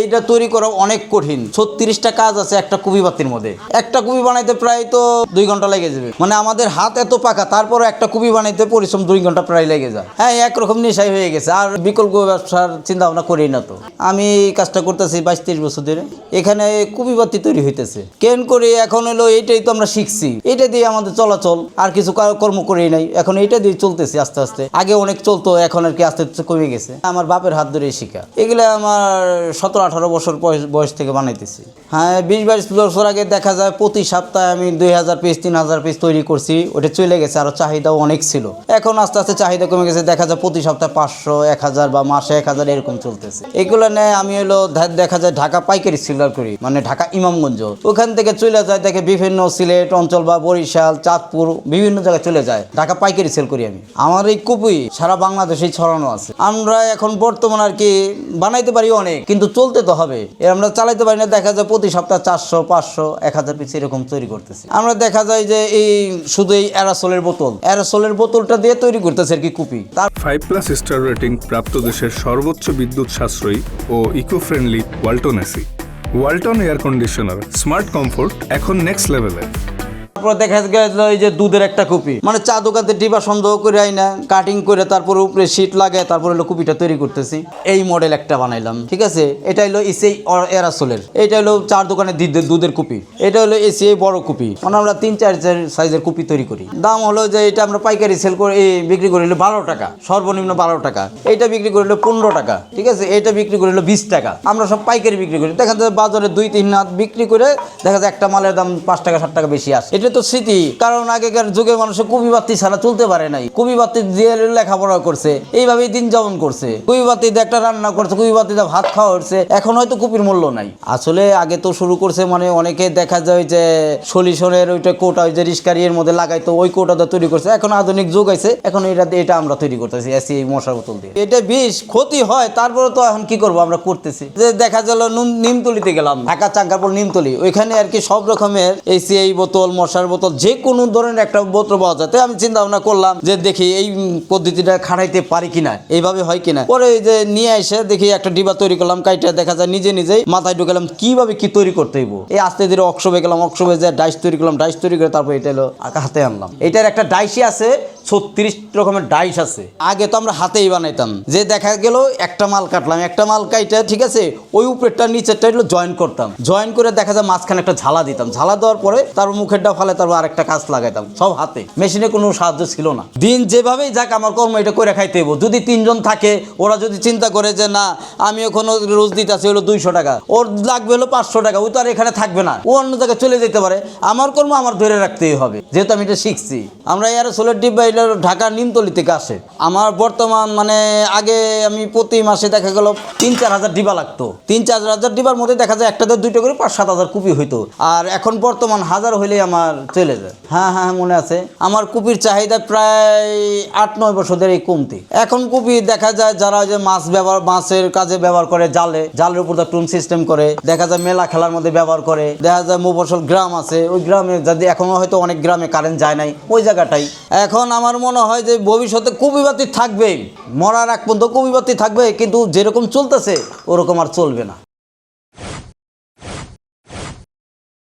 এইটা তৈরি করা অনেক কঠিন। 36টা কাজ আছে একটা কুপি বাতির মধ্যে। একটা কুপি বানাইতে প্রায় তো 2 ঘন্টা লেগে যাবে। মানে আমাদের হাত এত পাকা, তারপরে একটা কুপি বানাইতে পরিশ্রম 2 ঘন্টা প্রায় লেগে যায়। হ্যাঁ, একরকম নেশাই হয়ে গেছে, আর বিকল্প ব্যবসার চিন্তা ভাবনা করি না। তো আমি কাজটা করতেছি 22-23 বছর ধরে। এখানে কুপি বাতি তৈরি হইতেছে কেন করে, এখন হলো এইটাই তো আমরা শিখছি, এটা দিয়ে আমাদের চলাচল, আর কিছু কর্ম করি নাই। এখন এইটা দিয়ে চলতেছি আস্তে আস্তে। আগে অনেক চলতো, এখন আর কি আস্তে আস্তে কমে গেছে। আমার বাপের হাত ধরে শিখা এগুলো আমার 17-18 বছর বয়স থেকে বানাইতেছি। হ্যাঁ, 20-22 বছর আগে দেখা যায় প্রতি সপ্তাহে আমি 2000 পিস 3000 পিস তৈরি করছি। ওটা চলে গেছে, আরো চাহিদাও অনেক ছিল। এখন আস্তে আস্তে চাহিদা কমে গেছে, দেখা যায় প্রতি সপ্তাহে 500, 1000 বা মাসে 1000 এরকম চলতেছে। এগুলো নেয় আমি হলো দেখা যায় ঢাকা পাইকারি সেলার করি, মানে ঢাকা ইমামগঞ্জ, ওখান থেকে চলে যায় দেখে বিভিন্ন সিলেট অঞ্চল বা বরিশাল, চাঁদপুর, বিভিন্ন জায়গায় চলে যায়। ঢাকা পাইকারি সেল করি আমি। আমার এই কুপি সারা বাংলাদেশেই ছড়ানো আছে। আমরা এখন বর্তমান আর কি বানাইতে পারি অনেক, কিন্তু চলতে তো হবে। আমরা চালাইতে পারি না। দেখা যায় প্রতি সপ্তাহে 400, 500, 1000 পিস এরকম তৈরি করতেছি আমরা। দেখা যায় যে এই শুধু এই অ্যারাসোলের বোতলটা দিয়ে তৈরি করতেছে আর কি কুপি। 5+ স্টার রেটিং প্রাপ্ত দেশের সর্বোচ্চ বিদ্যুৎ সাশ্রয়ী ও eco friendly Walton AC. Walton air conditioner, smart comfort এখন নেক্সট লেভেলে। তারপর দেখা গেল এই যে দুধের একটা কুপি, মানে চা দোকানতে ডিবা সংগ্রহ করে আই না, কাটিং করে তারপর উপরে শীট লাগে, তারপর হলো কুপিটা তৈরি করতেছি। এই মডেল একটা বানাইলাম, ঠিক আছে। এটা হলো এসি এরাসোলের, এটা হলো চার দোকানে দুধের কুপি। এটা হলো এসি বড় কুপি, মানে আমরা 3-4 সাইজের কুপি তৈরি করি। দাম হলো যে এটা আমরা পাইকারি সেল করে বিক্রি করি হলো 12 টাকা, সর্বনিম্ন 12 টাকা। এটা বিক্রি করি হলো 15 টাকা, ঠিক আছে। এটা বিক্রি করি হলো 20 টাকা। আমরা সব পাইকারি বিক্রি করি। দেখা যায় বাজারে 2-3 হাত বিক্রি করে দেখা যায় একটা মালের দাম 5 টাকা 7 টাকা বেশি আসে। এটা তো স্মৃতি, কারণ আগেকার যুগে মানুষের কুপি বাতি ছাড়া চলতে পারে নাই। কুপি বাতি দিয়ে লেখাপড়া করছে, এইভাবেই দিন যাপন করছে। কুপি বাতি দিয়ে একটা রান্না করছে, কুপি বাতি দিয়ে ভাত খাওয়া হচ্ছে। এখন হয়তো কুপির মূল্য নাই। আসলে আগে তো শুরু করছে, মানে অনেকে দেখা যায় যে সলিউশনের ওইটা কোটা, ওই যে রিস্কারির মধ্যে লাগাইতো, ওই কোটাটা তৈরি করছে। এখন আধুনিক যুগ আছে, এখন এটা আমরা তৈরি করতেছি এসি মশার বোতল দিয়ে। এটা বিষ ক্ষতি হয়, তারপরে তো এখন কি করবো, আমরা করতেছি। যে দেখা গেল নিমতলিতে গেলাম, ঢাকা চাঙ্গারপুর নিমতলি, ওইখানে আর কি সব রকমের এসি বোতল, মশার বোতল, যে কোনো ধরনের একটা বোতল পাওয়া যায়। আমি চিন্তা ভাবনা করলাম যে দেখি এই পদ্ধতিটা খাটাইতে পারি কিনা, এইভাবে হয় কিনা। পরে যে নিয়ে এসে দেখি একটা ডিবা তৈরি করলাম, কাইটা দেখা যায় নিজেই মাথায় ঢুকালাম কিভাবে কি তৈরি করতে হইব। এই আস্তে ধীরে ওয়ার্কশপে গেলাম, ওয়ার্কশপে যে ডাইস তৈরি করলাম, ডাইস তৈরি করে তারপর এটা হলো হাতে আনলাম। এটার একটা ডাইসই আছে, 36 রকমের ডাইস আছে। আগে তো আমরা হাতেই বানাইতাম। যে দেখা গেল একটা মাল কাটলাম, একটা মাল কাইটা, ঠিক আছে, ওই উপরেরটা নিচেরটা হলো জয়েন করতাম। জয়েন করে দেখা যায় মাঝখানে একটা ঝালা দিতাম। ঝালা দেওয়ার পরে তারপর মুখেরটা ফালে, তারপর আরেকটা কাজ লাগাইতাম, সব হাতে। মেশিনে কোনো সাহায্য ছিল না। দিন যেভাবেই যাক আমার কর্ম এটা করে খাইতে হইব। যদি 3 জন থাকে, ওরা যদি চিন্তা করে যে না আমি ওখানে রোজ দিতে আছে হলো 200 টাকা, ওর লাগবে হলো 500 টাকা, ওই তো আর এখানে থাকবে না, ও অন্য জায়গায় চলে যেতে পারে। আমার কর্ম আমার ধরে রাখতেই হবে, যেহেতু আমি এটা শিখছি। আমরা এয়ারোসোলের ডিব্বা এটা ঢাকা নিমতলি থেকে আসে। আমার বর্তমান মানে আগে আমি প্রতি মাসে দেখা গেল 3-4 হাজার ডিবা লাগতো। 3-4 হাজার ডিবার মধ্যে দেখা যায় একটাতে 2টা করে 5-7 হাজার কুপি হইতো। আর এখন বর্তমান 1000 হইলেই আমার চলে যায়। হ্যাঁ, মনে আছে। আমার কুপির চাহিদা প্রায় 8-9 বছর ধরে কমতি। এখন কুপি দেখা যায় যারা যে মাছের কাজে ব্যবহার করে, জালের উপর টুন সিস্টেম করে, দেখা যায় মেলা খেলার মধ্যে ব্যবহার করে। দেখা যায় মফস্বল গ্রাম আছে, ওই গ্রামে যদি এখনো হয়তো অনেক গ্রামে কারেন্ট যায় নাই, ওই জায়গাটাই। এখন আমার মনে হয় যে ভবিষ্যতে কুপি বাতি থাকবে, মরার আগ পর্যন্ত কুপি বাতি থাকবে, কিন্তু যেরকম চলতেছে ওরকম আর চলবে না।